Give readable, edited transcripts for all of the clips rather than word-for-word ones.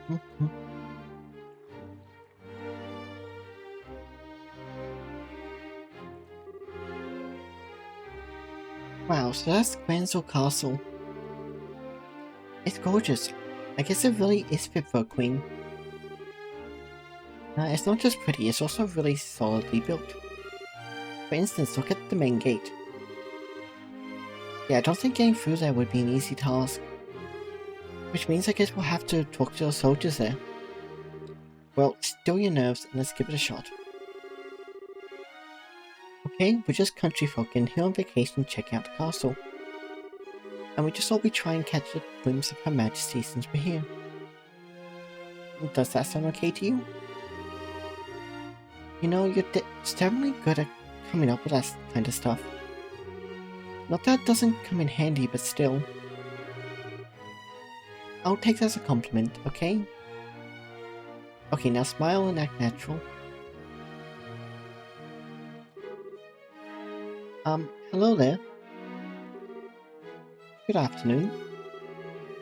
Mhm. Wow, so that's Granville Castle. It's gorgeous. I guess it really is fit for a queen. It's not just pretty, it's also really solidly built. For instance, look at the main gate. Yeah, I don't think getting through there would be an easy task. Which means I guess we'll have to talk to the soldiers there. Well, still your nerves and let's give it a shot. Okay, we're just country folk and here on vacation check out the castle. And we just thought we'd try and catch a glimpse of Her Majesty since we're here. Does that sound okay to you? You know, you're definitely good at coming up with that kind of stuff. Not that it doesn't come in handy, but still. I'll take that as a compliment, okay? Okay, now smile and act natural. Hello there. Good afternoon.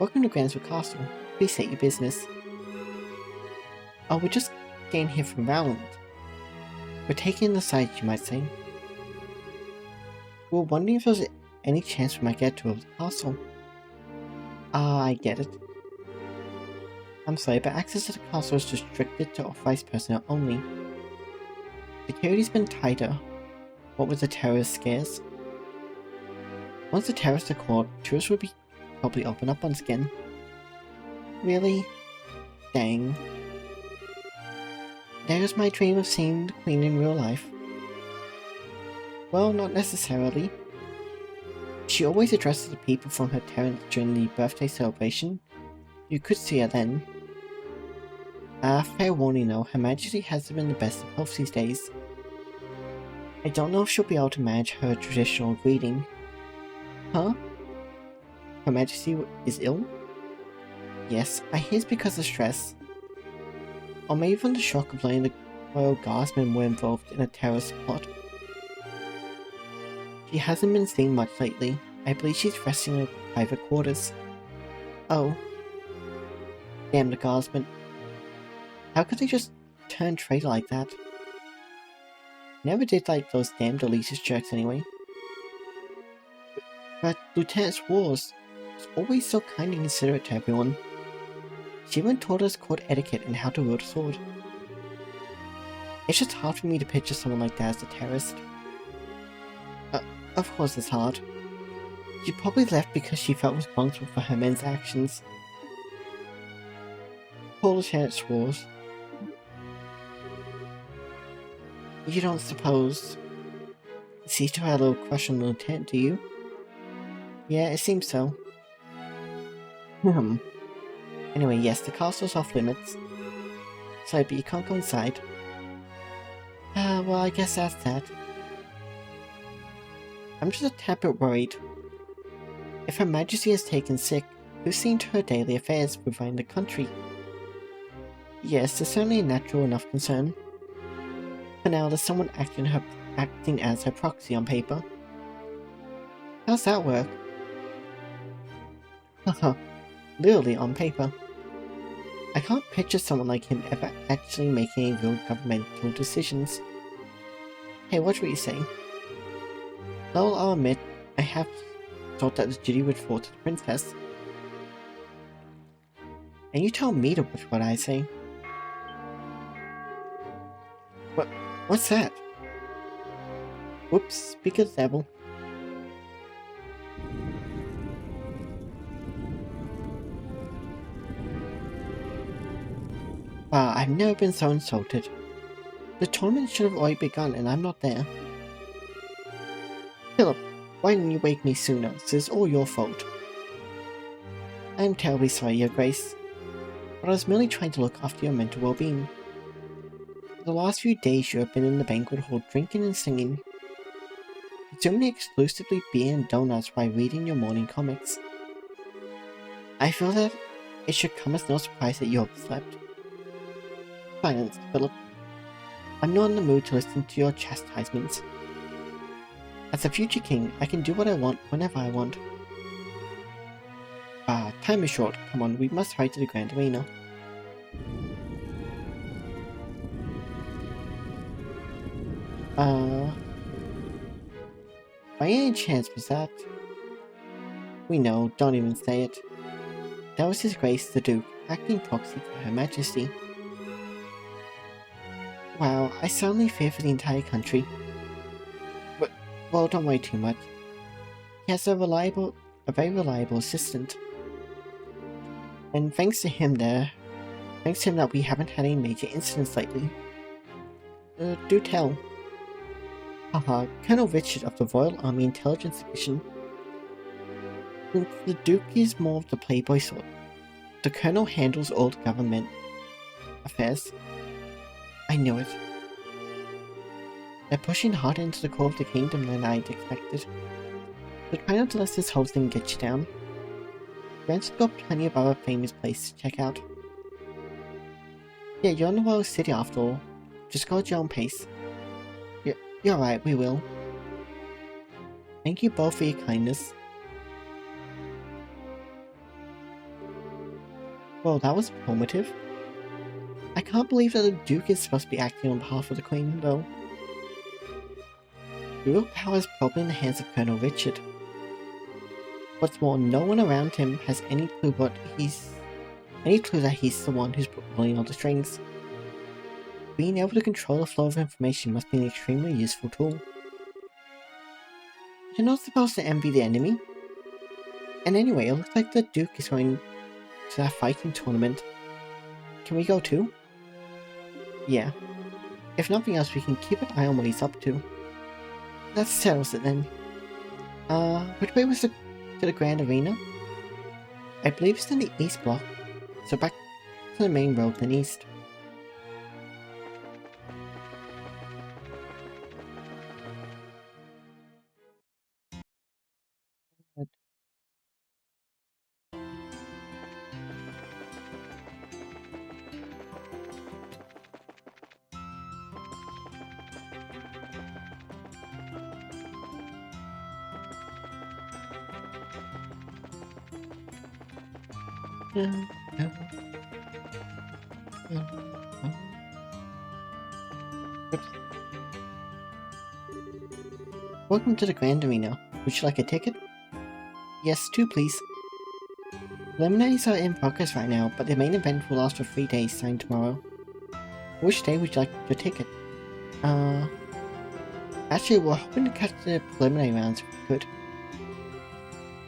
Welcome to Granville Castle. Please state your business. Oh, we're just getting here from Rowland. We're taking the sights, you might say. We're wondering if there's any chance we might get to the castle. Ah, I get it. I'm sorry, but access to the castle is restricted to authorized personnel only. Security's been tighter. What with the terrorist scares? Once the terrorists are caught, tourists would probably open up once again. Really? Dang. There's my dream of seeing the Queen in real life. Well, not necessarily. She always addresses the people from her terrace during the birthday celebration. You could see her then. Fair warning though, Her Majesty hasn't been the best of health these days. I don't know if she'll be able to manage her traditional greeting. Huh? Her Majesty is ill? Yes, I hear it's because of stress. Or maybe from the shock of learning the Royal Guardsmen were involved in a terrorist plot. She hasn't been seen much lately. I believe she's resting in her private quarters. Oh. Damn the Guardsmen. How could they just turn traitor like that? Never did like those damned elitist jerks anyway. But Lieutenant Swartz was always so kind and considerate to everyone. She even taught us court etiquette and how to wield a sword. It's just hard for me to picture someone like that as a terrorist. Of course it's hard. She probably left because she felt responsible for her men's actions. Poor Lieutenant Swartz. You don't suppose... See to have a little crush on the lieutenant, do you? Yeah, it seems so. Anyway, yes, the castle's off limits. Sorry, but you can't go inside. Well, I guess that's that. I'm just a tad bit worried. If Her Majesty is taken sick, who's seen to her daily affairs within the country? Yes, it's certainly a natural enough concern. For now, there's someone acting as her proxy on paper. How's that work? Haha, literally on paper. I can't picture someone like him ever actually making any real governmental decisions. Hey, what were you saying? Well, I'll admit, I have thought that the duty would fall to the princess. And you tell me to watch what I say. What's that? Whoops, speak of the devil. Wow, I've never been so insulted. The tournament should have already begun and I'm not there. Philip, why didn't you wake me sooner? This is all your fault. I am terribly sorry, Your Grace, but I was merely trying to look after your mental well-being. For the last few days you have been in the banquet hall drinking and singing, consuming exclusively beer and donuts while reading your morning comics. I feel that it should come as no surprise that you overslept. Silence, Philip. I'm not in the mood to listen to your chastisements. As a future king, I can do what I want whenever I want. Time is short. Come on, we must hurry to the Grand Arena. 「 Ah, time is short. Come on, we must hurry to the Grand Arena. 」 Ah, time is short. Come on, we must hurry to the Grand Arena. 「 Ah, Uh, by any chance was that? We know, don't even say it. That was His Grace the Duke, acting proxy for Her Majesty. Wow, I suddenly fear for the entire country. But, well, don't worry too much. He has a very reliable assistant. And thanks to him that we haven't had any major incidents lately. Do tell. Haha, Colonel Richard of the Royal Army Intelligence Division. Since the Duke is more of the playboy sort, the Colonel handles all the government affairs. I knew it. They're pushing harder into the core of the kingdom than I'd expected. So try not to let this whole thing get you down. Grant's got plenty of other famous places to check out. Yeah, you're in the Royal City after all. Just go at your own pace. You're right, we will. Thank you both for your kindness. Well, that was informative. I can't believe that the Duke is supposed to be acting on behalf of the Queen, though. The real power is probably in the hands of Colonel Richard. What's more, no one around him has any clue that he's the one who's pulling all the strings. Being able to control the flow of information must be an extremely useful tool. You're not supposed to envy the enemy. And anyway, it looks like the Duke is going to that fighting tournament. Can we go too? Yeah. If nothing else, we can keep an eye on what he's up to. That settles it then. Which way was to the Grand Arena? I believe it's in the East Block, so back to the main road then east. Oops. Welcome to the Grand Arena. Would you like a ticket? Yes, 2 please. Preliminaries are in progress right now, but the main event will last for 3 days starting tomorrow. Which day would you like your ticket? Actually, we're hoping to catch the preliminary rounds if we could.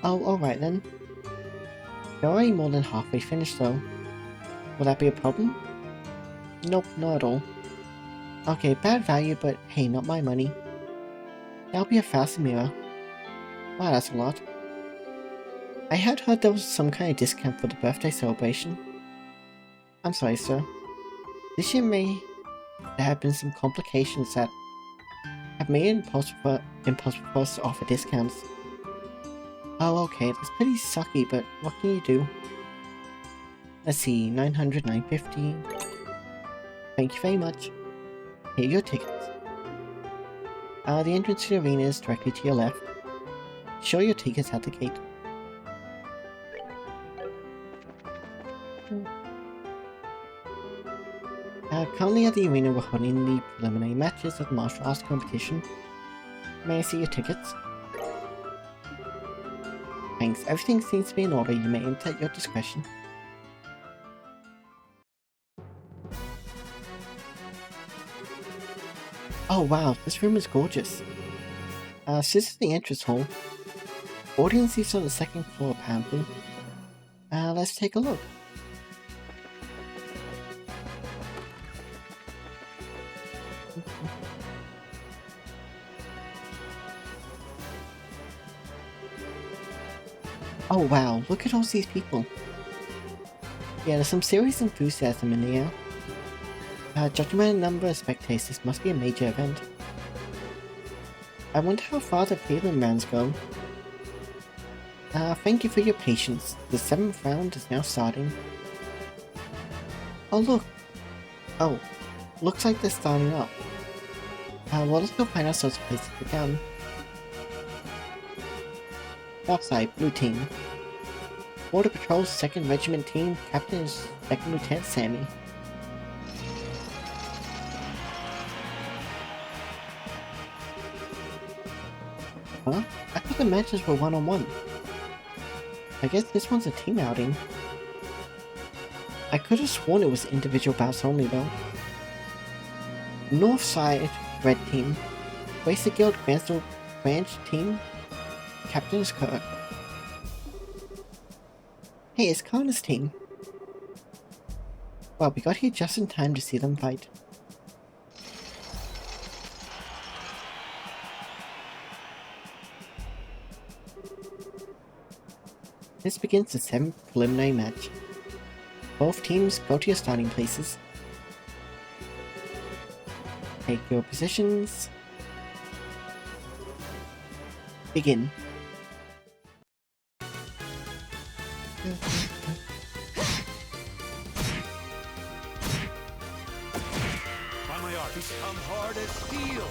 Oh, alright then. You're already more than halfway finished though. Will that be a problem? Nope, not at all. Okay, bad value, but hey, not my money. That'll be 1,000 mirror. Wow, that's a lot. I had heard there was some kind of discount for the birthday celebration. I'm sorry, sir. This year there have been some complications that have made it impossible for us to offer discounts. Oh, okay, that's pretty sucky, but what can you do? Let's see, 900, 950. Thank you very much. Here are your tickets. The entrance to the arena is directly to your left. Show your tickets at the gate. Currently at the arena we're holding the preliminary matches of the martial arts competition. May I see your tickets? Thanks, everything seems to be in order. You may enter at your discretion. Oh wow, this room is gorgeous. This is the entrance hall. Audience seats on the 2nd floor apparently. Let's take a look. Oh wow, look at all these people. Yeah, there's some serious enthusiasm in the air. Judging by the number of spectators, this must be a major event. I wonder how far the prelim rounds go. Thank you for your patience. The 7th round is now starting. Oh look! Oh, looks like they're starting up. Well, let's go find ourselves a place to sit down. Outside, blue team. Border Patrol's 2nd Regiment team, Captain is 2nd Lieutenant Sammy. Huh? I thought the matches were one-on-one. I guess this one's a team outing. I could have sworn it was individual bouts only though. Northside Red Team. Racer Guild Branch Team. Captain is Kirk. Hey, it's Connor's team. Well, we got here just in time to see them fight. This begins the 7th preliminary match. Both teams go to your starting places. Take your positions. Begin. By my art, become hard as steel.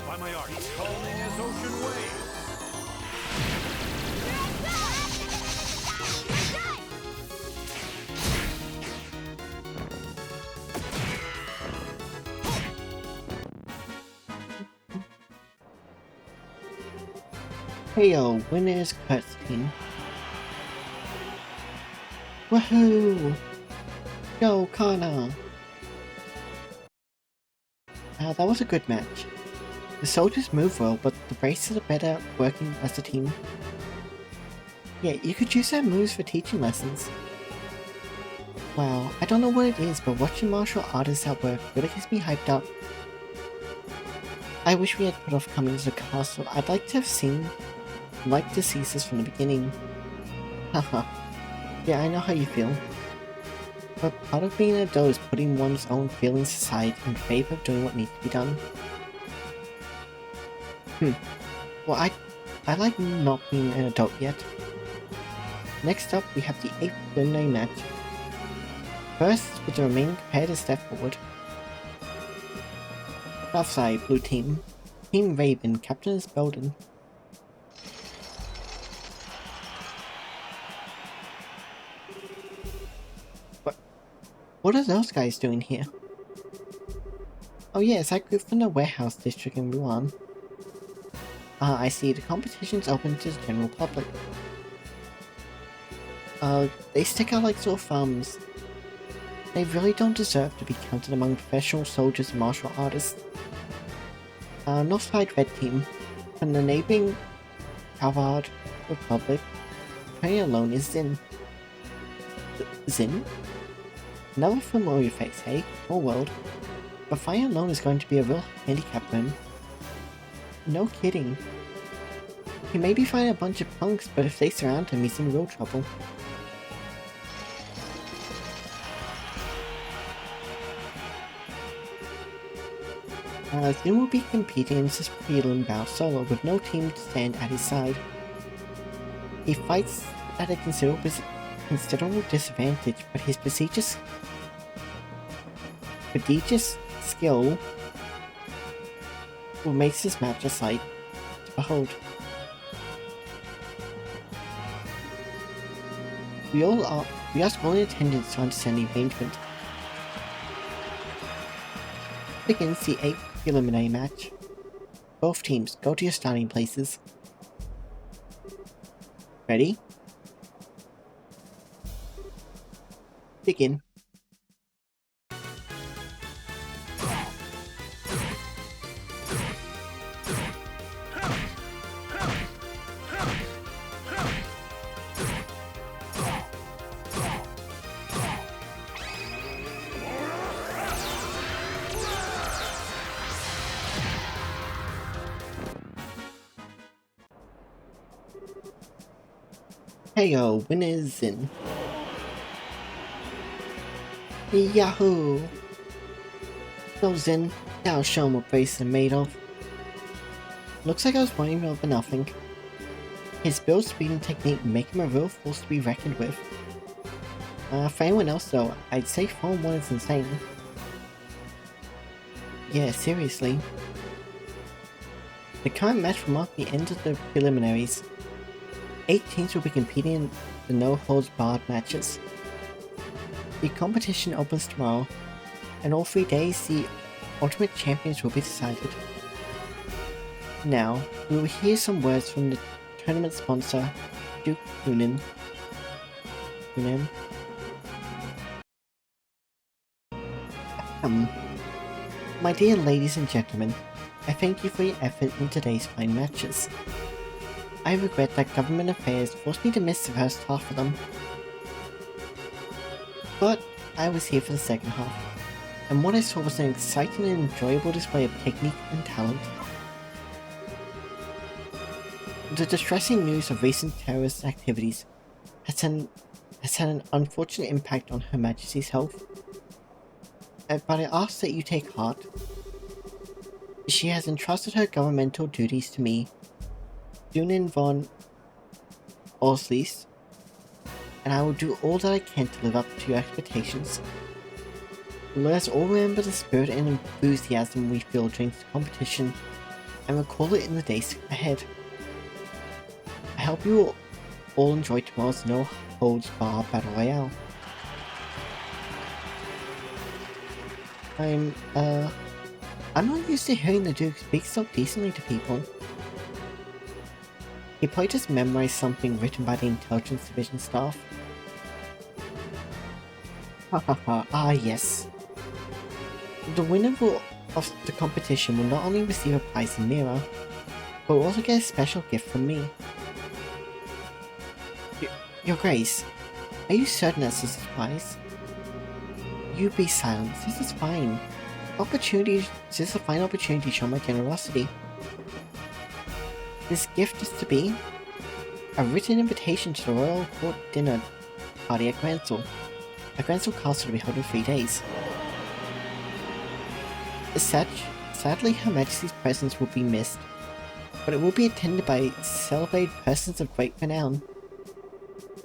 By my art, he's calming as ocean waves. Heyo, winners Kurt's team. Woohoo! Go, Connor! That was a good match. The soldiers move well, but the Bracers are better at working as a team. Yeah, you could use their moves for teaching lessons. Wow, I don't know what it is, but watching martial artists at work really gets me hyped up. I wish we had put off coming to the castle. I'd like to see this from the beginning. Haha. Yeah, I know how you feel. But part of being an adult is putting one's own feelings aside in favor of doing what needs to be done. Well, I like not being an adult yet. Next up, we have the 8th preliminary match. First, with the remaining competitors step forward. Southside, Blue Team. Team Raven, Captain is Belden. What are those guys doing here? Oh yes, I grew from the warehouse district in Ruan. I see, the competition's open to the general public. They stick out like sore thumbs. They really don't deserve to be counted among professional soldiers and martial artists. Northside Red Team, from the neighboring Calvard Republic, playing alone is Zin. Zin? Another familiar face, hey? Small world. But fighting alone is going to be a real handicap for him. No kidding. He may be fighting a bunch of punks, but if they surround him, he's in real trouble. Zin will be competing in this prelim bout solo with no team to stand at his side. He fights at a considerable disadvantage, but his prodigious skill will make this match a sight to behold. We ask all in attendance to understand the arrangement. Begins the 8th preliminary match. Both teams go to your starting places. Ready? Begin. Heyo, winners Zin. Yahoo! So Zin, now show him what Brace are made of. Looks like I was worrying over nothing. His build speed and technique make him a real force to be reckoned with. For anyone else though, I'd say Form 1 is insane. Yeah, seriously. The current match will mark the end of the preliminaries. 8 teams will be competing in the no-holds-barred matches. The competition opens tomorrow, and all 3 days the ultimate champions will be decided. Now, we will hear some words from the tournament sponsor, Duke Noonan. My dear ladies and gentlemen, I thank you for your effort in today's fine matches. I regret that government affairs forced me to miss the first half of them. But I was here for the second half, and what I saw was an exciting and enjoyable display of technique and talent. The distressing news of recent terrorist activities has had an unfortunate impact on Her Majesty's health. But I ask that you take heart. She has entrusted her governmental duties to me, Dunin von Osleys, and I will do all that I can to live up to your expectations. Let us all remember the spirit and enthusiasm we feel during this competition and recall it in the days ahead. I hope you will all enjoy tomorrow's no-holds-bar battle royale. I'm not used to hearing the Duke speak so decently to people. He probably just memorized something written by the Intelligence Division staff. Ah yes. The winner of the competition will not only receive a prize in Mira, but will also get a special gift from me. Your Grace, are you certain that's a surprise? You be silent, this is fine. This is a fine opportunity to show my generosity. This gift is to be a written invitation to the Royal Court dinner party at Gransel. A Gransel Castle to be held in 3 days. As such, sadly Her Majesty's presence will be missed, but it will be attended by celebrated persons of great renown.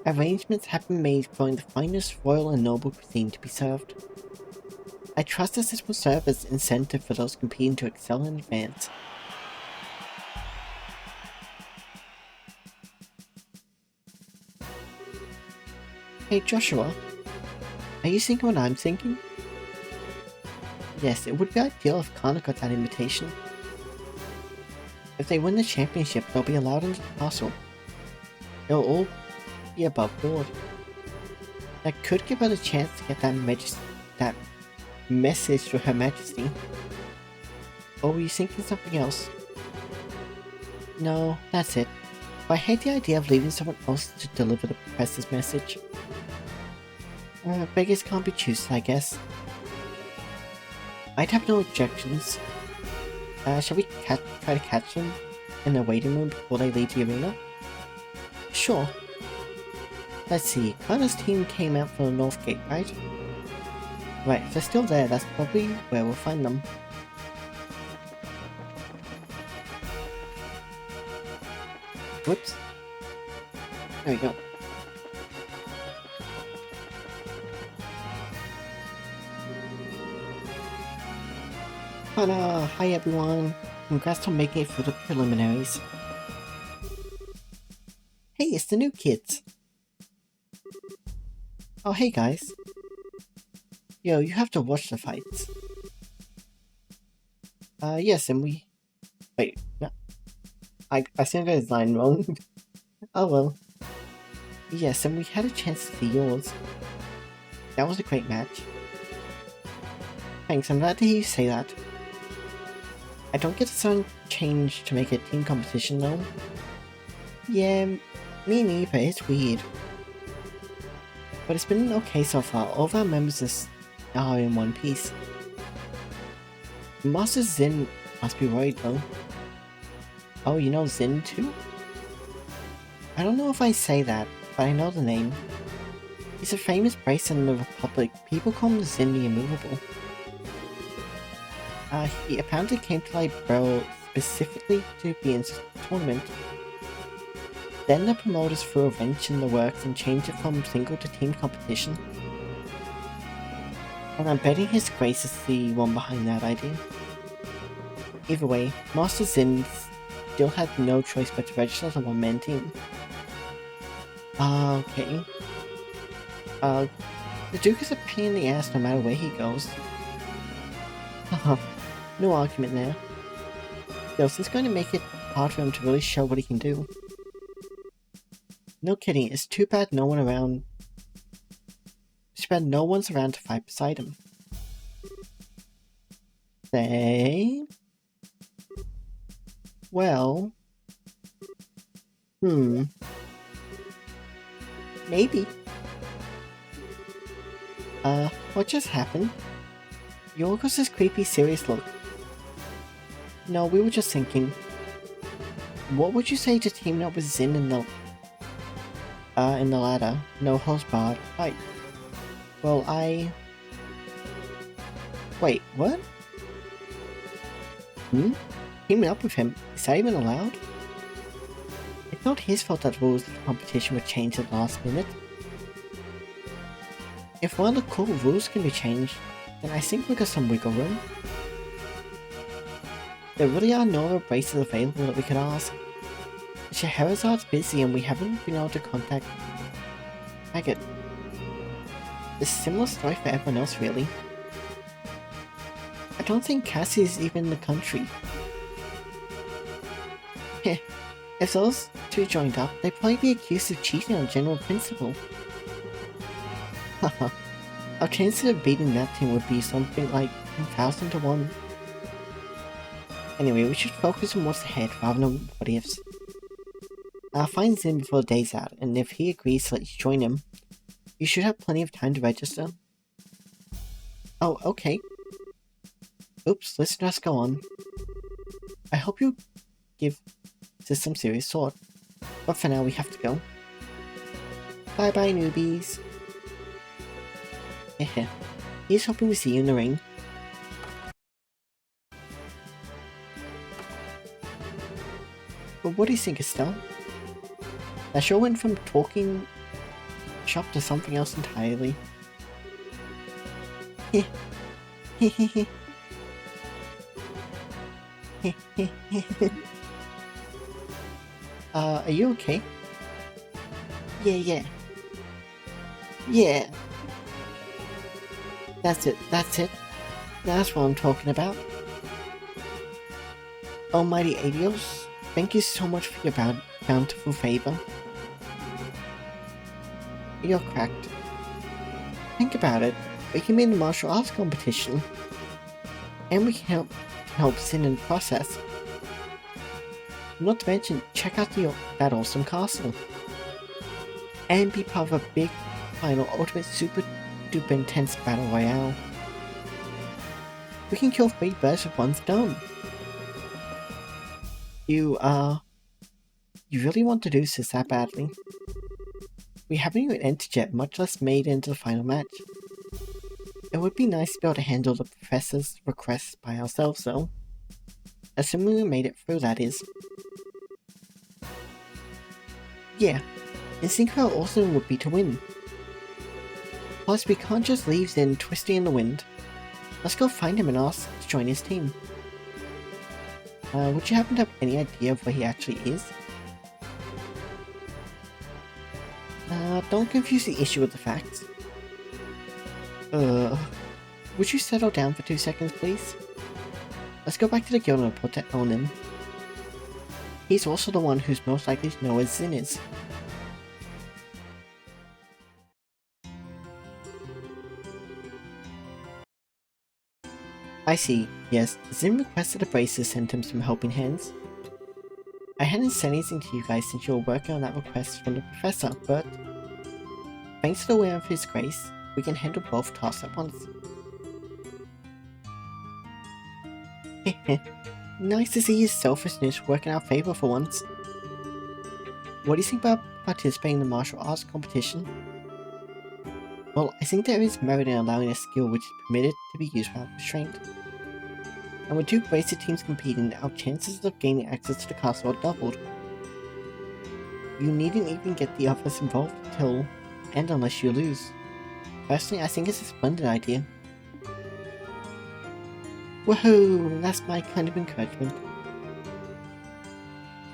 Arrangements have been made for the finest royal and noble cuisine to be served. I trust that this will serve as incentive for those competing to excel in advance. Hey Joshua, are you thinking what I'm thinking? Yes, it would be ideal if Kana got that invitation. If they win the championship, they'll be allowed into the castle. They'll all be above board. That could give her the chance to get that message to Her Majesty. Or were you thinking something else? No, that's it. But I hate the idea of leaving someone else to deliver the press's message. Beggars can't be choosers, I guess. I'd have no objections. Shall we try to catch them in the waiting room before they leave the arena? Sure. Let's see, Kana's team came out from the North Gate, right? Right, if they're still there, that's probably where we'll find them. Whoops. There we go. Kana! Hi everyone! Congrats on making it through the preliminaries. Hey, it's the new kids! Oh hey guys! Yo, you have to watch the fights. Yes, and we... Wait, no. I think I got his line wrong. Oh well. Yes, and we had a chance to see yours. That was a great match. Thanks, I'm glad to hear you say that. I don't get the song changed to make it team competition though. Yeah, me neither, it's weird. But it's been okay so far, all of our members are in one piece. Master Zin must be worried though. Oh, you know Zin too? I don't know if I say that, but I know the name. He's a famous bracer in the Republic. People call him Zin the Immovable. He apparently came to Libero specifically to be in this tournament. Then the promoters threw a wrench in the works and changed it from single to team competition. And I'm betting His Grace is the one behind that idea. Either way, Master Zin still had no choice but to register as a one-man team. Okay. The Duke is a pain in the ass no matter where he goes. Haha, no argument there. Still, this is going to make it hard for him to really show what he can do. No kidding, it's too bad no one around. Too bad no one's around to fight beside him. Say? Well... Maybe. What just happened? Yorgos' creepy serious look. No, we were just thinking. What would you say to teaming up with Zin in the ladder? No holds barred fight. Well, wait, what? Teaming up with him? Is that even allowed? It's not his fault that rules of the competition were changed at the last minute. If one of the core rules can be changed, then I think we got some wiggle room. There really are no other braces available that we could ask. Scheherazad's busy and we haven't been able to contact Agate. It's a similar story for everyone else really. I don't think Cassie is even in the country. Heh, if those two joined up, they'd probably be accused of cheating on general principle. Haha, our chances of beating that team would be something like 1,000 to 1. Anyway, we should focus on what's ahead rather than what ifs. I'll find Zin before the day's out, and if he agrees to let you join him, you should have plenty of time to register. Oh, okay. Oops, let's just go on. I hope you give this some serious thought, but for now we have to go. Bye bye newbies. Heh, here's hoping we see you in the ring. But what do you think, Estelle? That show went from talking shop to something else entirely. Are you okay? Yeah. That's it. That's what I'm talking about. Almighty Adios, thank you so much for your bountiful favor. You're cracked. Think about it, we can be in the martial arts competition, and we can help Sin in the process. Not to mention, check out that awesome castle, and be part of a big, final, ultimate super duper intense battle royale. We can kill 3 birds with 1 stone. You really want to do this that badly? We haven't even entered yet, much less made it into the final match. It would be nice to be able to handle the professor's requests by ourselves though. Assuming we made it through, that is. Yeah, instinct how awesome it would be to win. Plus, we can't just leave Zin twisting in the wind. Let's go find him and ask to join his team. Would you happen to have any idea of where he actually is? Don't confuse the issue with the facts. Would you settle down for 2 seconds, please? Let's go back to the guild and report to Elnin. He's also the one who's most likely to know where Zin is. I see, yes, Zin requested a brace to send him some helping hands. I hadn't said anything to you guys since you were working on that request from the professor, but thanks to the whim of his grace, we can handle both tasks at once. Nice to see his selfishness work in our favor for once. What do you think about participating in the martial arts competition? Well, I think there is merit in allowing a skill which is permitted to be used without restraint. And with 2 braced teams competing, our chances of gaining access to the castle are doubled. You needn't even get the others involved unless you lose. Personally, I think it's a splendid idea. Woohoo! That's my kind of encouragement.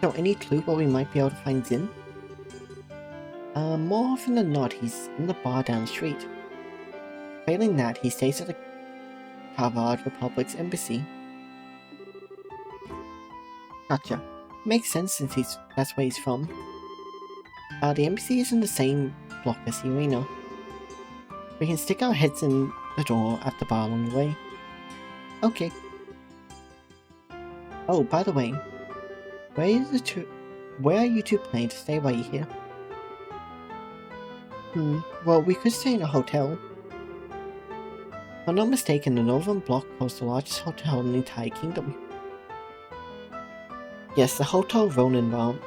So, any clue where we might be able to find Zin? More often than not, he's in the bar down the street. Failing that, he stays at the Kavard Republic's embassy. Gotcha. Makes sense since that's where he's from. The embassy is in the same block as the arena. We can stick our heads in the door at the bar along the way. Okay. Oh, by the way, where are you two planning to stay while you're here? Well, we could stay in a hotel. If I'm not mistaken, the Northern Block hosts the largest hotel in the entire kingdom. Yes, the Hotel Rowenbaum.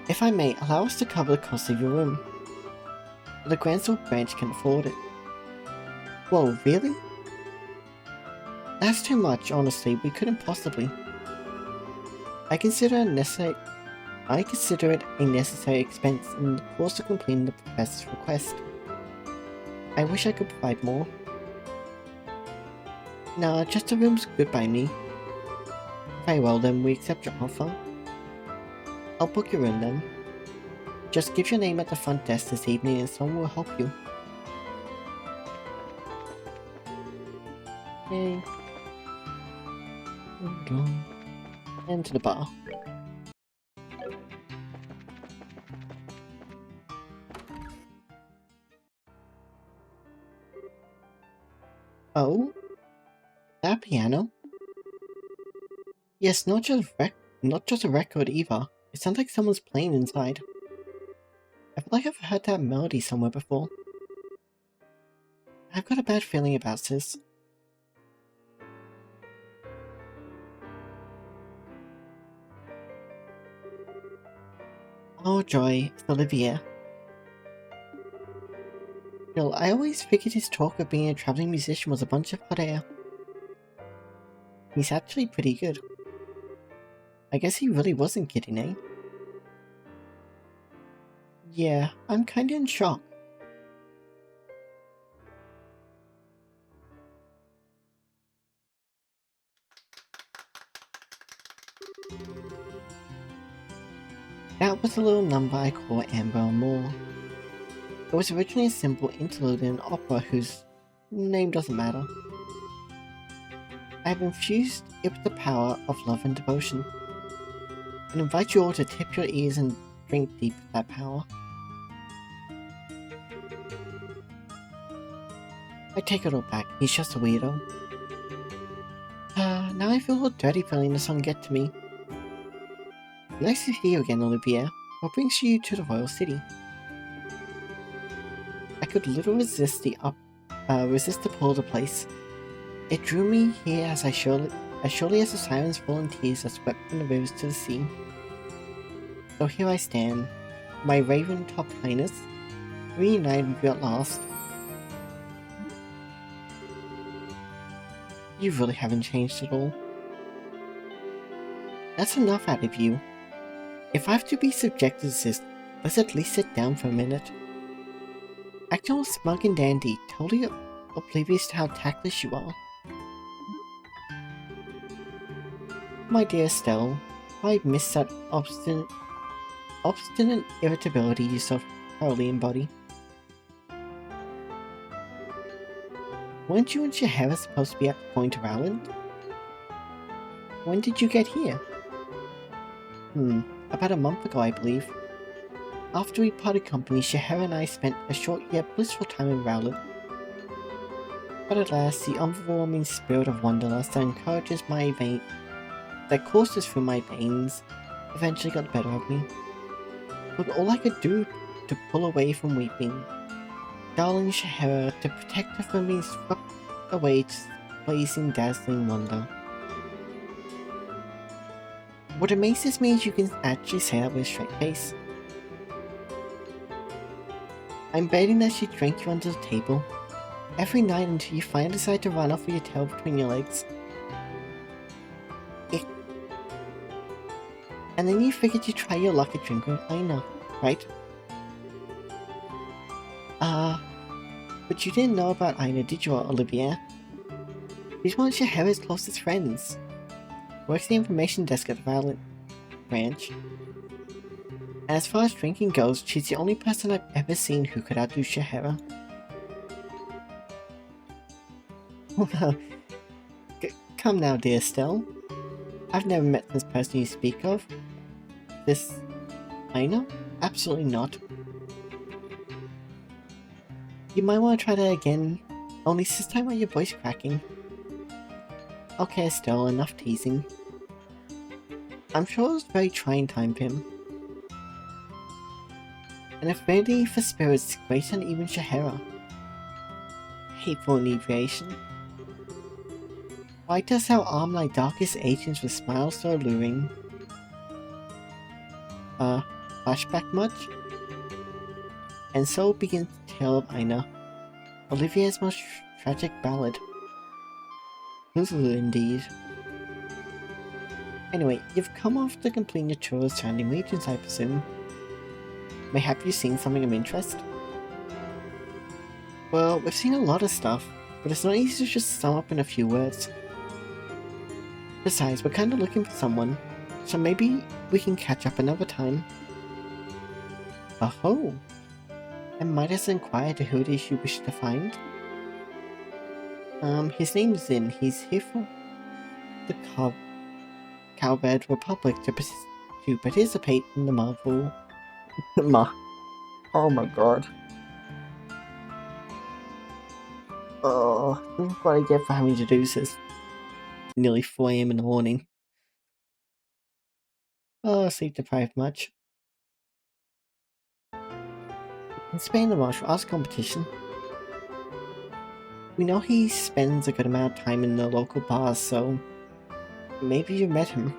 If I may, allow us to cover the cost of your room. The Grantsville branch can afford it. Whoa, really? That's too much, honestly. We couldn't possibly. I consider it a necessary expense in the course of completing the professor's request. I wish I could provide more. Nah, just a room's good by me. Very well then, we accept your offer. I'll book your room then. Just give your name at the front desk this evening and someone will help you. Okay. And to the bar. Oh? That piano? Yes, not just a record either. It sounds like someone's playing inside. I feel like I've heard that melody somewhere before. I've got a bad feeling about this. Oh joy, it's Olivier. Still, I always figured his talk of being a traveling musician was a bunch of hot air. He's actually pretty good. I guess he really wasn't kidding, eh? Yeah, I'm kinda in shock. That was a little number I call Amber Moore. It was originally a simple interlude in an opera whose name doesn't matter. I have infused it with the power of love and devotion, and invite you all to tip your ears and drink deep of that power. I take it all back, he's just a weirdo. Now I feel a little dirty feeling the song get to me. Nice to see you again, Olivier. What brings you to the Royal City? I could little resist the pull of the place. It drew me here as surely as the sirens fall in tears are swept from the rivers to the sea. So here I stand, my raven-topped highness, reunited with you at last. You really haven't changed at all. That's enough out of you. If I have to be subjected to this, let's at least sit down for a minute. Acting all smug and dandy, totally oblivious to how tactless you are. My dear Estelle, I miss that obstinate irritability you so thoroughly embody. Weren't you and Shahara supposed to be at the point of Rowland? When did you get here? About a month ago, I believe. After we parted company, Shahara and I spent a short yet blissful time in Rowland. But alas, the overwhelming spirit of wanderlust that courses through my veins eventually got the better of me. But all I could do to pull away from weeping, darling Shahara, to protect her from being swept away to blazing, dazzling wonder. What amazes me is you can actually say that with a straight face. I'm betting that she drank you under the table every night until you finally decide to run off with your tail between your legs. And then you figured you'd try your luck at drinking Aina, right? But you didn't know about Aina, did you, Olivier? She's one of Shahara's closest friends. Works the information desk at the Violet branch. And as far as drinking goes, she's the only person I've ever seen who could outdo Shahara. Come now, dear Stell. I've never met this person you speak of. This... Aina? Absolutely not. You might want to try that again, only this time while your voice cracking. Okay, Estelle, enough teasing. I'm sure it was a very trying time for him. An affinity for spirits greater than even Shahara. Hateful inebriation. Why does our arm like darkest agents with smiles so alluring? Flashback much? And so begins the tale of Aina, Olivia's most tragic ballad. Lulu indeed. Anyway, you've come off to complete your chores surrounding regions, I presume. Mayhap you've seen something of interest? Well, we've seen a lot of stuff, but it's not easy to just sum up in a few words. Besides, we're kinda looking for someone, so maybe we can catch up another time. Oh, and might as inquire to who it is you wish to find? His name's Zin. He's here for the Cowbird Republic to participate in the Marvel... Oh my god. Oh, this is what I get for having to do this. Nearly 4 AM in the morning. Oh, sleep deprived much. In Spain, the martial arts competition. We know he spends a good amount of time in the local bars, so maybe you met him.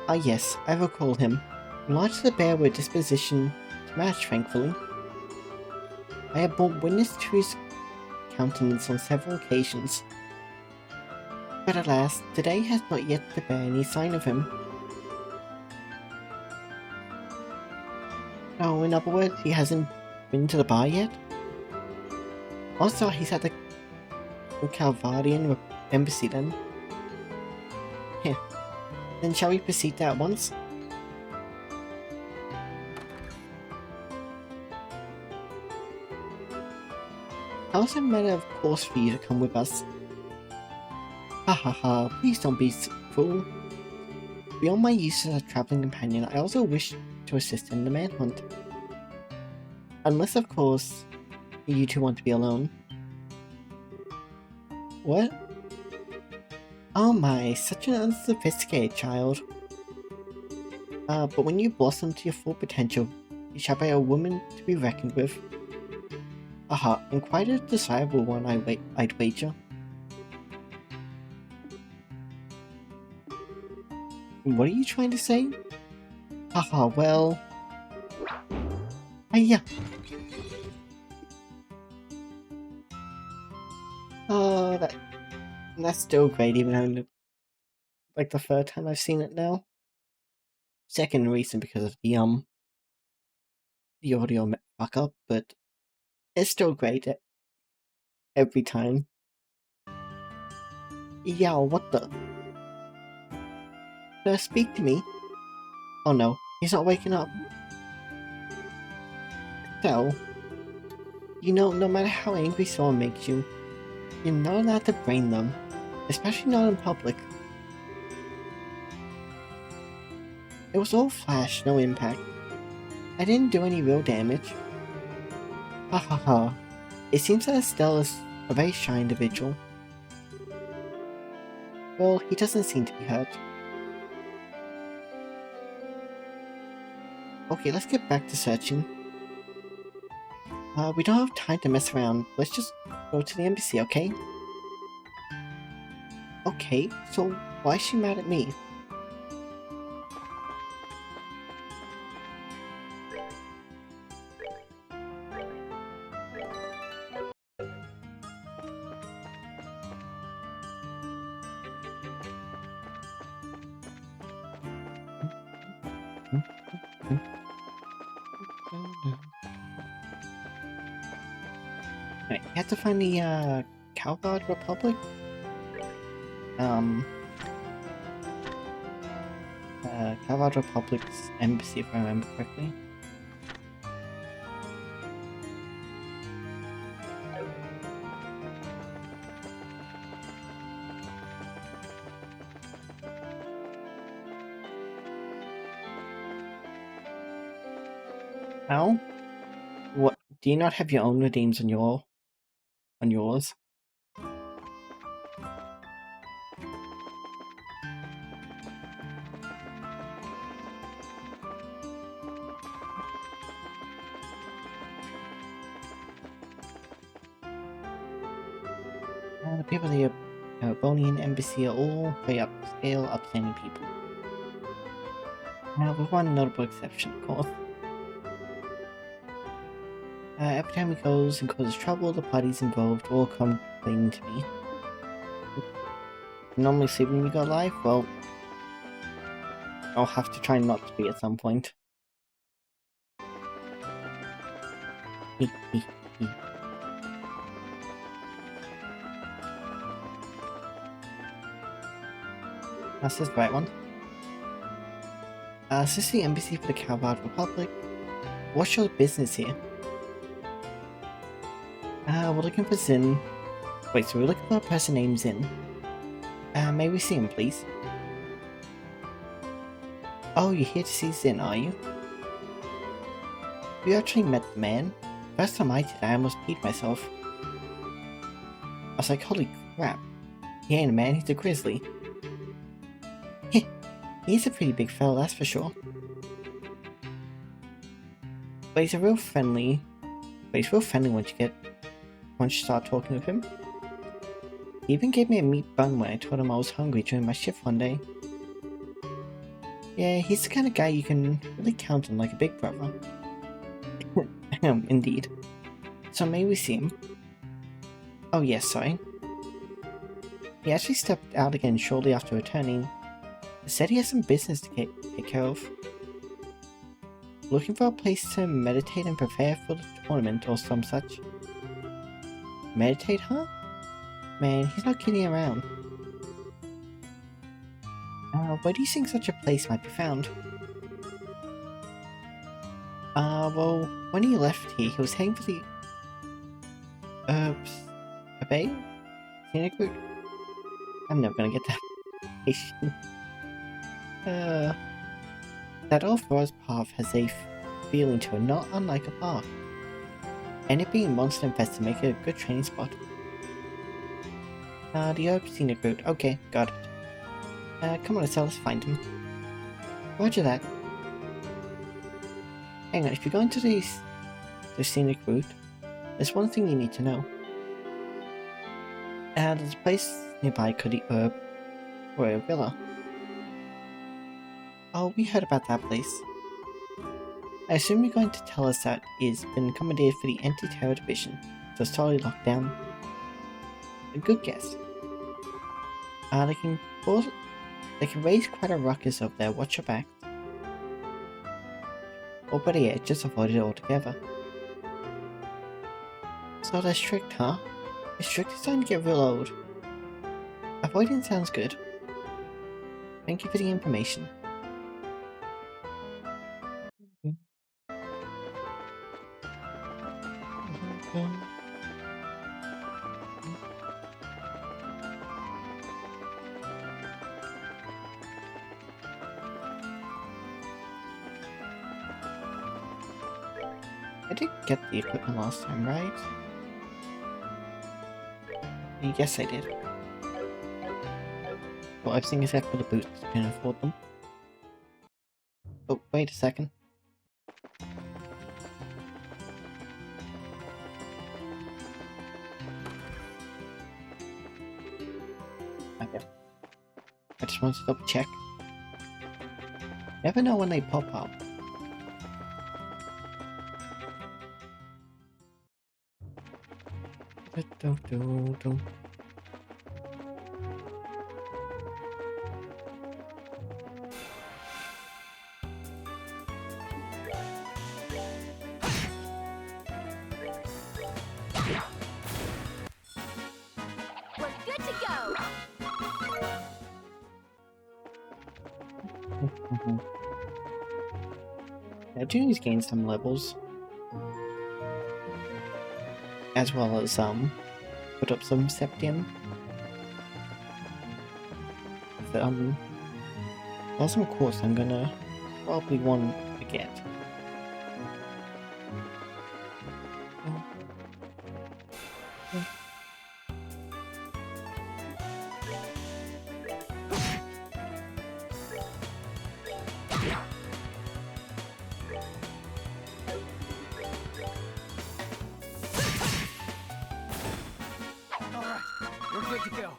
Ah yes, I recall him. Large as a bear with a disposition to match, thankfully. I have borne witness to his countenance on several occasions. But alas, today has not yet to bear any sign of him. Oh, in other words, he hasn't been to the bar yet? Also, he's at the Calvadian embassy then. Here. Then shall we proceed there at once? How's a matter of course for you to come with us? Ha ha ha, please don't be fool. Beyond my use as a traveling companion, I also wish to assist in the manhunt. Unless, of course, you two want to be alone. What? Oh my, such an unsophisticated child. But when you blossom to your full potential, you shall be a woman to be reckoned with. Aha, and quite a desirable one, I'd wager. What are you trying to say? Haha, well... Hiya! Oh, that's still great, even though like the third time I've seen it now. Second reason because of the audio fuck up, but it's still great every time. Yeah, what the? Speak to me. Oh no, he's not waking up. So, you know, no matter how angry someone makes you, you're not allowed to brain them, especially not in public. It was all flash, no impact. I didn't do any real damage. Ha ha ha. It seems that Estelle is a very shy individual. Well, he doesn't seem to be hurt. Okay, let's get back to searching. We don't have time to mess around. Let's just go to the embassy, okay? Okay, so why is she mad at me? Right, you have to find the Cowbird Republic? Cowbird Republic's embassy, if I remember correctly. How? What? Do you not have your own redeems on yours? The people at the Erebonian embassy are all very upscale, upstanding people. With one notable exception, of course. Every time he goes and causes trouble, the parties involved all come complaining to me. Normally sleeping we go live? Well, I'll have to try not to be at some point. That's the right one. This is the embassy for the Calvard Republic. What's your business here? We're looking for Zin. Wait, so we're looking for a person named Zin. May we see him, please? Oh, you're here to see Zin, are you? You actually met the man? First time I did, I almost peed myself. I was like, holy crap. He ain't a man, he's a grizzly. He's a pretty big fella, that's for sure. But he's real friendly once you start talking with him. He even gave me a meat bun when I told him I was hungry during my shift one day. Yeah, he's the kind of guy you can really count on like a big brother. Indeed. So may we see him? Oh yes, sorry. He actually stepped out again shortly after returning. He said he has some business to take care of. Looking for a place to meditate and prepare for the tournament or some such. Meditate, huh? Man, he's not kidding around. Where do you think such a place might be found? Well, when he left here, he was heading for the a bay? Scenic route? I'm never gonna get that. That off-road path has a feeling to it, not unlike a park. And it being monster infested make it a good training spot. The herb scenic route. Okay, got it. Come on, let's find him. Roger that. Hang on, if you're going to the scenic route, there's one thing you need to know. There's a place nearby called the Herb Royal Villa. Oh, we heard about that place. I assume you're going to tell us that it's been commandeered for the Anti-Terror Division, so it's totally locked down. A good guess. They can raise quite a ruckus over there, watch your back. Or better yet, just avoid it altogether. So they're strict, huh? Is strict is starting to get real old. Avoiding sounds good. Thank you for the information. I did get the equipment last time, right? Yes, I did. Well, everything except for the boots, I can afford them. Oh, wait a second. Okay. I just wanted to double check. Never know when they pop up. We're good to go. I do need to gain some levels. As well as, put up some Septium. Awesome course I'm gonna probably want to get. We're good to go.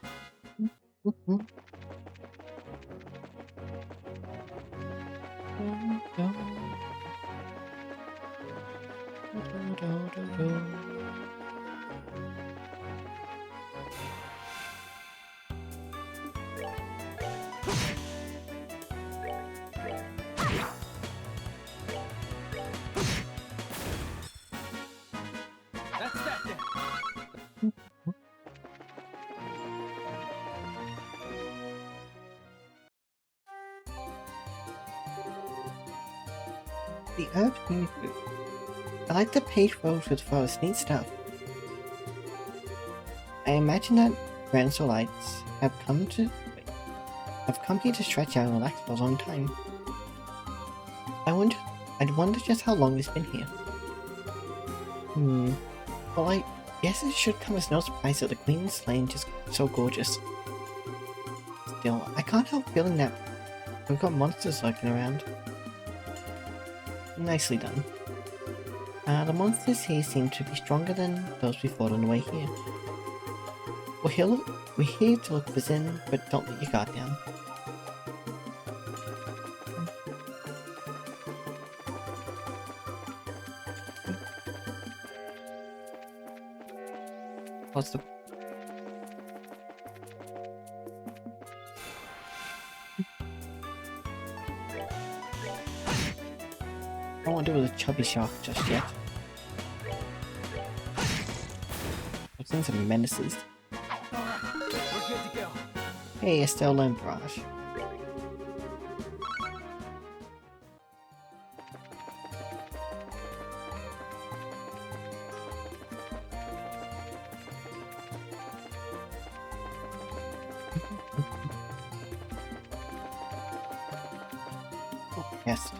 That's that then. The Earth Mini Food. I like the page roads with forest neat stuff. I imagine that Ransolites have come here to stretch out and relax for a long time. I'd wonder just how long it's been here. Well, I guess it should come as no surprise that the Queen's Lane is just so gorgeous. Still, I can't help feeling that we've got monsters lurking around. Nicely done. The monsters here seem to be stronger than those we fought on the way here. We're here to look for Zin, but don't let your guard down. What's the... I don't want to do with a chubby shark just yet. I've seen some menaces. Alright, we're good to go. Hey, Estelle and Barrage. Yes.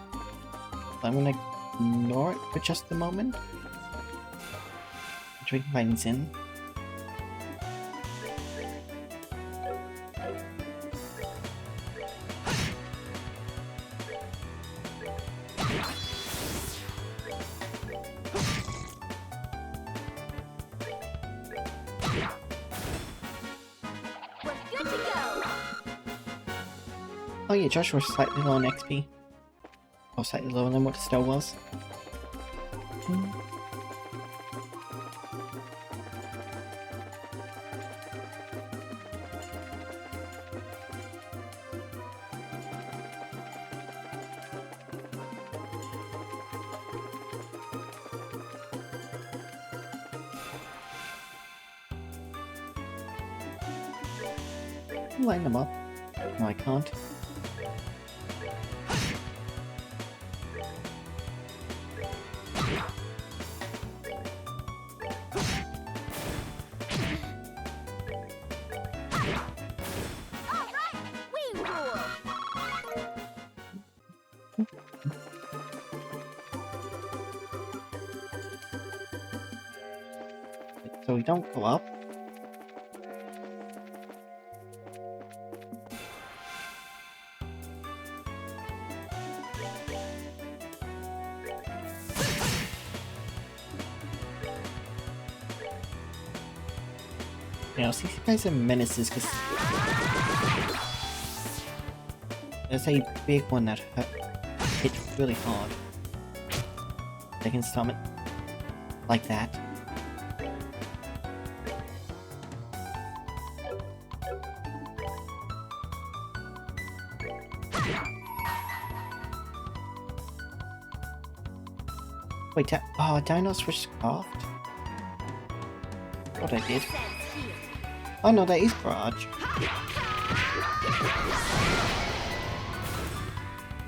I'm gonna ignore it for just a moment. Drink mine's in. We're good to go. Oh yeah, Josh was slightly low on XP. Or slightly lower than what Estelle was. Line them up. No, I can't. Alright, we rule. So we don't go up. You know, see if you guys are menaces because there's a big one that hits really hard. They can stomach like that. Wait, Dino switched scarfed? What I did. Sense here. Oh no, that is Barrage.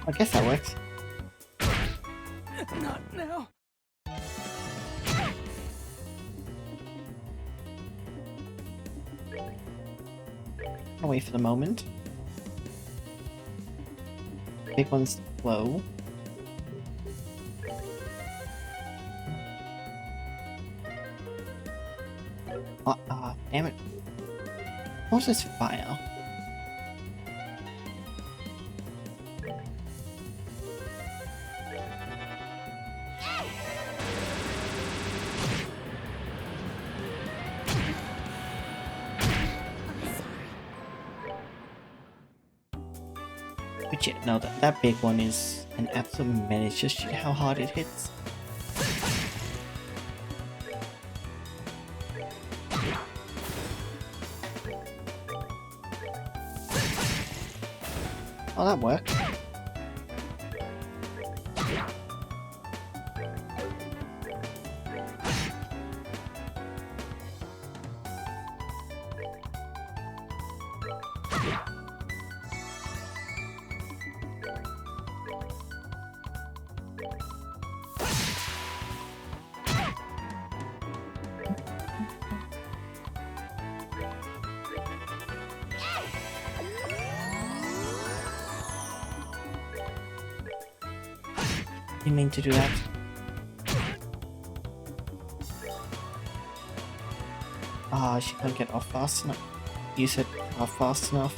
I guess that works. Not now. I'll wait for the moment. Big one's low. Damn it. What's this fire? But yeah, no, that big one is an absolute menace. Just how hard it hits. Oh, that worked. Didn't mean to do that. Ah, she can't get off fast enough. You said off fast enough.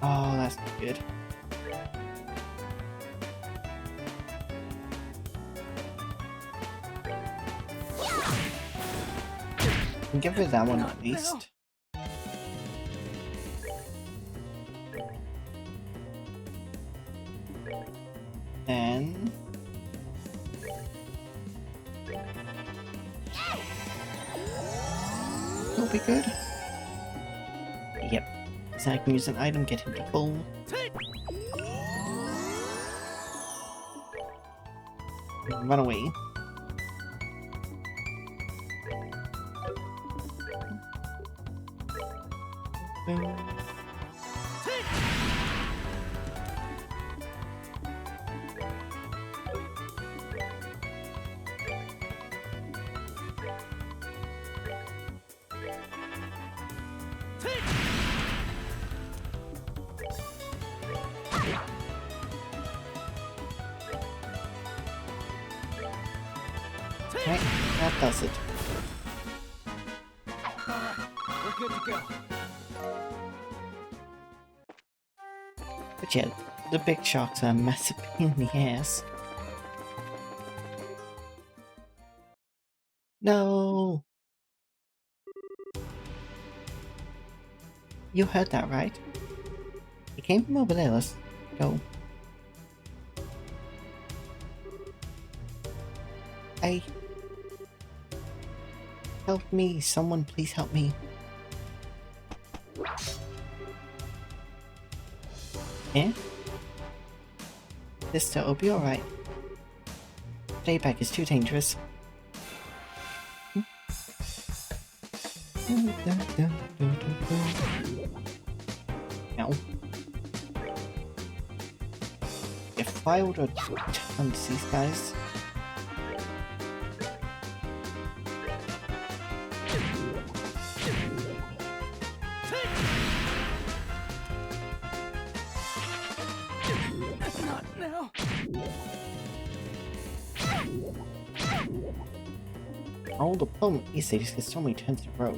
Oh, that's not good. Can give her that one at least. And it'll be good. Yep. So I can use an item, get him to full. Run away. Boom. Right, that does it. Alright, we're good to go. But yeah, the big sharks are a massive pain in the ass. No! You heard that, right? It came from over there, let's go. Hey. Help me, someone please help me. Yeah? Sister, it'll be alright. Playback is too dangerous. No. If I would have turned these guys. Not now. Oh, the problem is they just get so many turns in a row.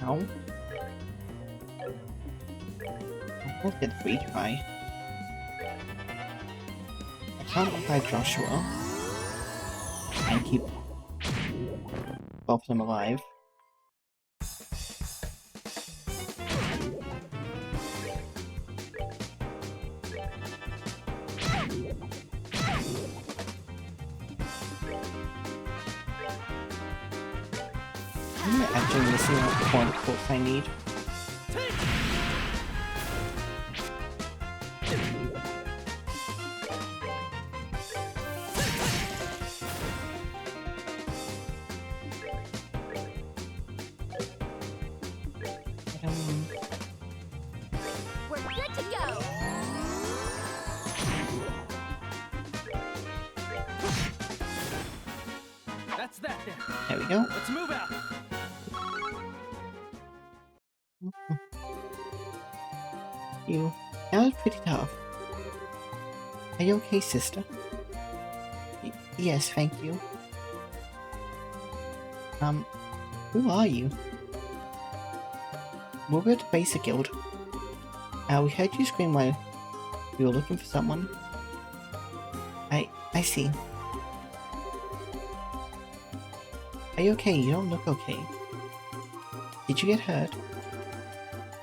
No. I'll get a retry. I can't revive Joshua and keep both of them alive. I'm actually missing out one quotes I need. We're good to go. That's that then. There we go. Let's move out. You. That was pretty tough. Are you okay, sister? Yes, thank you. Who are you? We're at the Basic Guild. We heard you scream while we were looking for someone. I see. Are you okay? You don't look okay. Did you get hurt?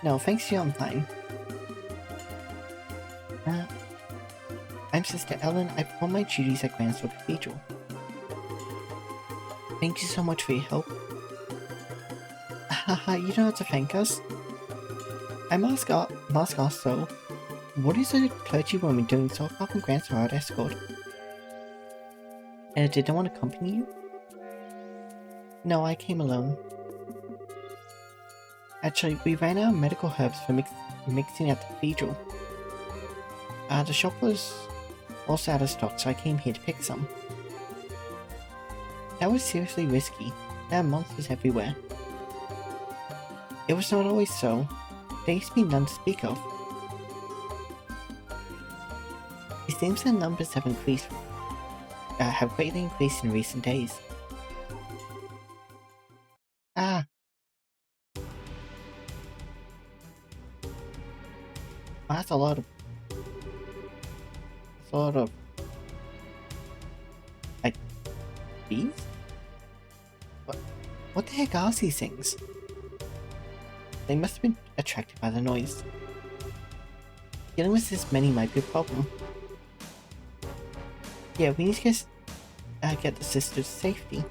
No, thanks to you, I'm fine. I'm Sister Ellen. I perform my duties at Grandsword Cathedral. Thank you so much for your help. Haha, you don't have to thank us. I must also. What is a clergy woman doing so far from Grandsword Escort? Did no one accompany you? No, I came alone. Actually, we ran out of medical herbs for mixing at the cathedral. The shop was also out of stock, so I came here to pick some. That was seriously risky. There are monsters everywhere. It was not always so. There used to be none to speak of. It seems their numbers have greatly increased in recent days. That's a lot of like bees? What the heck are these things? They must have been attracted by the noise. Dealing with this many might be a problem. Yeah, we need to get the sisters to safety.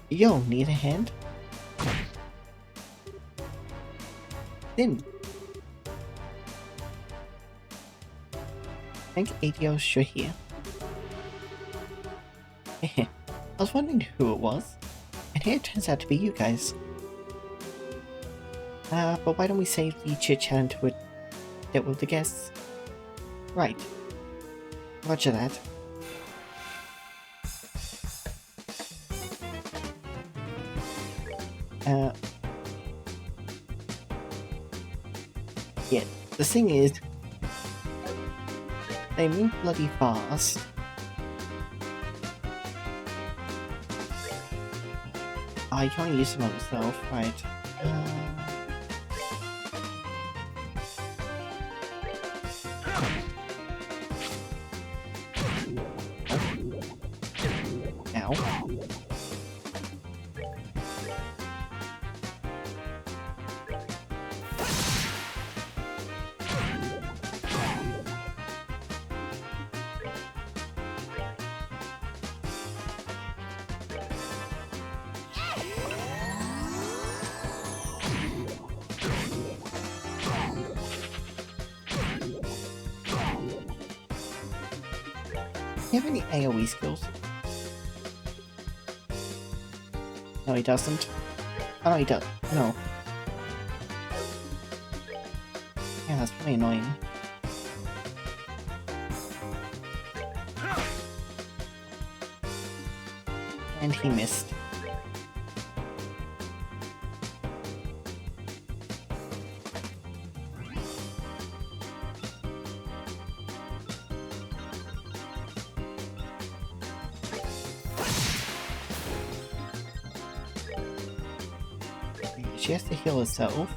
Yo, need a hand? Then. I think ADO should hear. I was wondering who it was, and here it turns out to be you guys. But why don't we save the chit-chat until we get with the guests? Right. Roger that. Yeah, the thing is, they move bloody fast. I can't use them on myself, right? Ow. Do you have any AoE skills? No, he doesn't. Oh, no, he does. No. Yeah, that's pretty annoying. And he missed. She has to heal herself.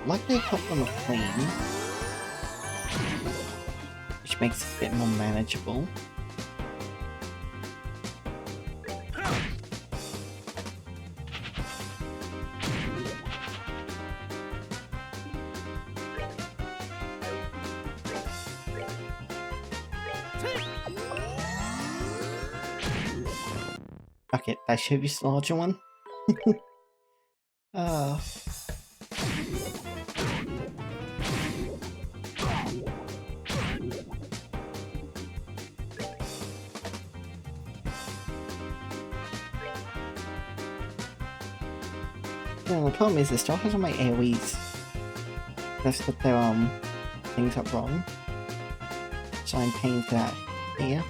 Luckily, I hopped on a plane, which makes it a bit more manageable. Okay, that should be the larger one. The problem is it still has all my AoEs. That's what their things up wrong. So I'm paying for that here.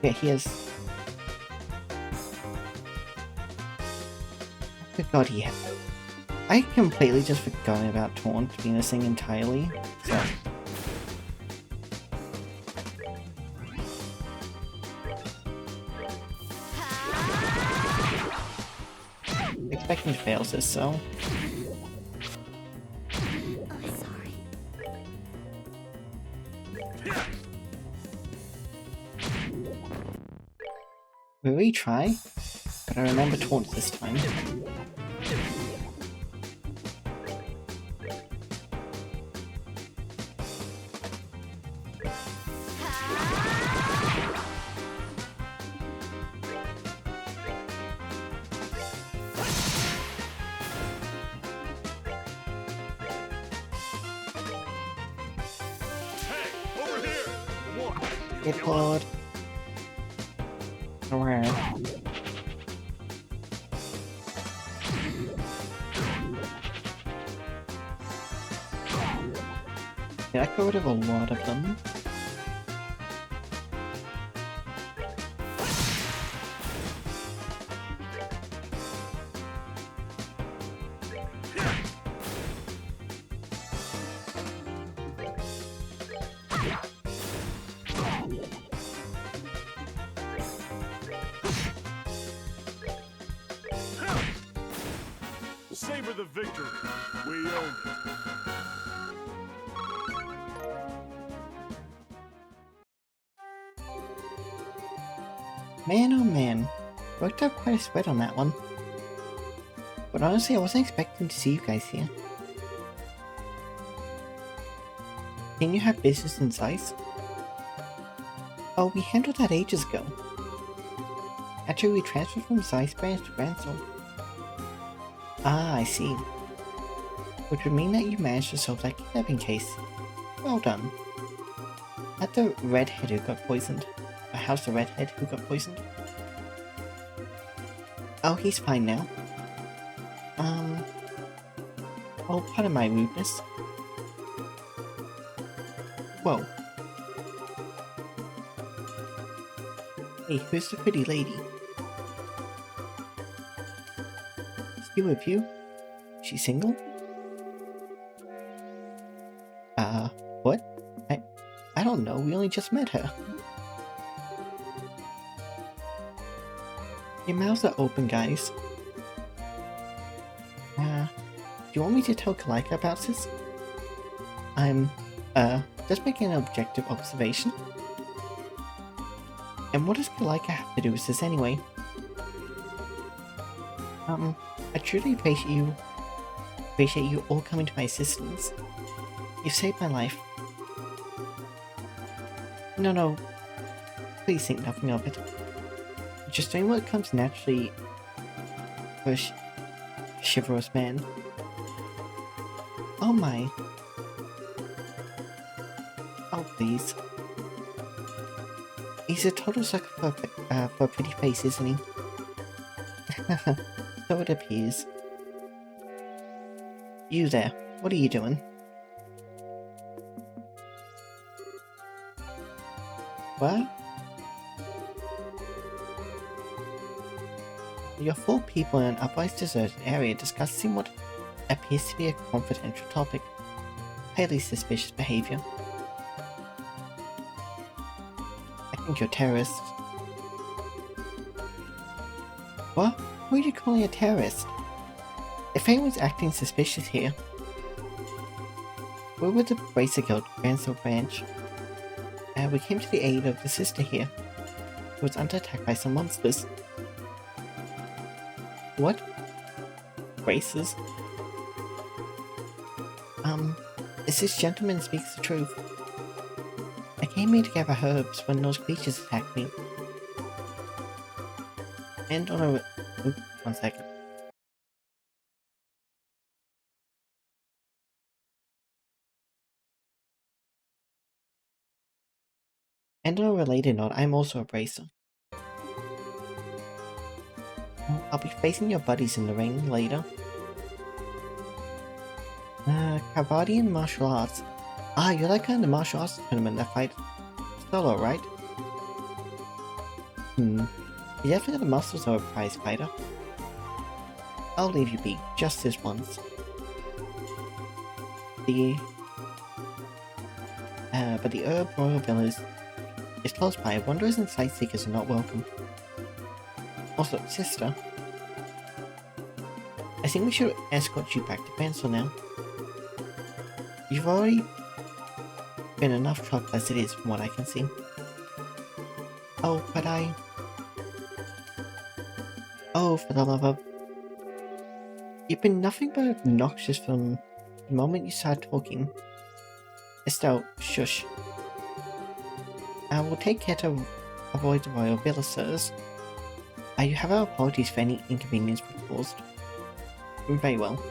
Yeah, he is. Good God, he had. I completely just forgot about Taunt being a thing entirely. So. Expecting to fail this, so. Oh, sorry. We retry, but I remember Taunt this time. Hey, over here! More! Get pulled. Around. Yeah, I got rid of a lot of them. Savor the victory. We own it. Man, oh man. Worked up quite a sweat on that one. But honestly, I wasn't expecting to see you guys here. Didn't you have business in Zeiss? Oh, we handled that ages ago. Actually, we transferred from Zeiss branch to Bransel. Ah, I see. Which would mean that you managed to solve that kidnapping case. Well done. At the redhead who got poisoned. How's the redhead who got poisoned? Oh, he's fine now. Oh, pardon my rudeness. Whoa. Hey, who's the pretty lady? Is she with you? She single? What? I don't know, we only just met her. Your mouths are open, guys. Do you want me to tell Kalika about this? I'm, just making an objective observation. And what does Kalika have to do with this anyway? I truly appreciate you all coming to my assistance. You've saved my life. No, please think nothing of it. Just doing what comes naturally for a chivalrous man. Oh my. Oh please. He's a total sucker for a pretty face, isn't he? So it appears. You there, what are you doing? What? You're four people in an otherwise deserted area discussing what appears to be a confidential topic. Highly suspicious behavior. I think you're terrorists. What? Who are you calling a terrorist? If anyone's acting suspicious here, we're with the Bracer Guild, Gransel branch. We came to the aid of the sister here, who was under attack by some monsters. What? Braces? Is this gentleman speaks the truth? I came here to gather herbs when those creatures attacked me. And on a... Oops, 1 second. And on a related note, I'm also a bracer. I'll be facing your buddies in the ring later. Karate and martial arts. Ah, you're that kind of martial arts tournament that fight solo, right? You definitely got the muscles of a prize fighter. I'll leave you be, just this once. But the Herb Royal Villas is close by. Wanderers and sightseekers are not welcome. Also, sister, I think we should escort you back to Pencil now. You've already been enough trouble as it is from what I can see. Oh, but Oh, for the love of... You've been nothing but obnoxious from the moment you started talking. Estelle, shush. I will take care to avoid the royal villa, sirs. You have our apologies for any inconvenience we caused. Very well.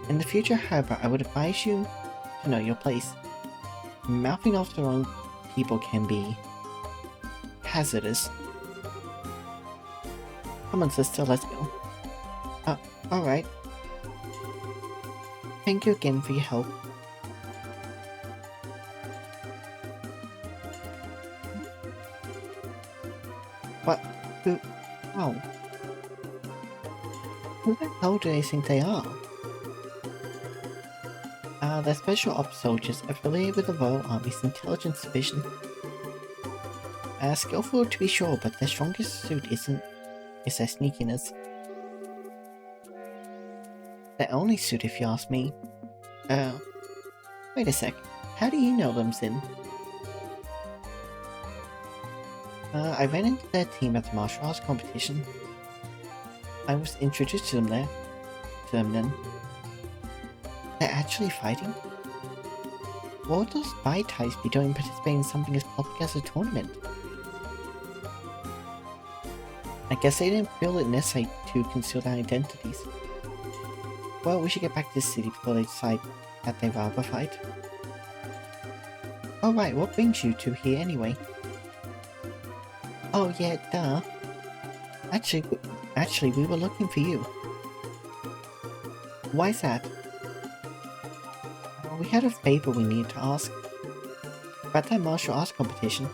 In the future, however, I would advise you to know your place. Mouthing off the wrong people can be hazardous. Come on, sister, let's go. Alright. Thank you again for your help. What? Who? Oh. Who the hell do they think they are? They're special ops soldiers affiliated with the Royal Army's Intelligence Division. Skillful to be sure, but their strongest suit is their sneakiness. Their only suit, if you ask me. Wait a sec. How do you know them, Zin? I ran into their team at the martial arts competition. I was introduced to them then. They're actually fighting? What would those spy types be doing participating in something as public as a tournament? I guess they didn't feel it necessary to conceal their identities. Well, we should get back to the city before they decide that they'd rather fight. Oh right, what brings you two here anyway? Oh yeah, duh. Actually, we were looking for you. Why's that? We had a favor we need to ask. About that martial arts competition.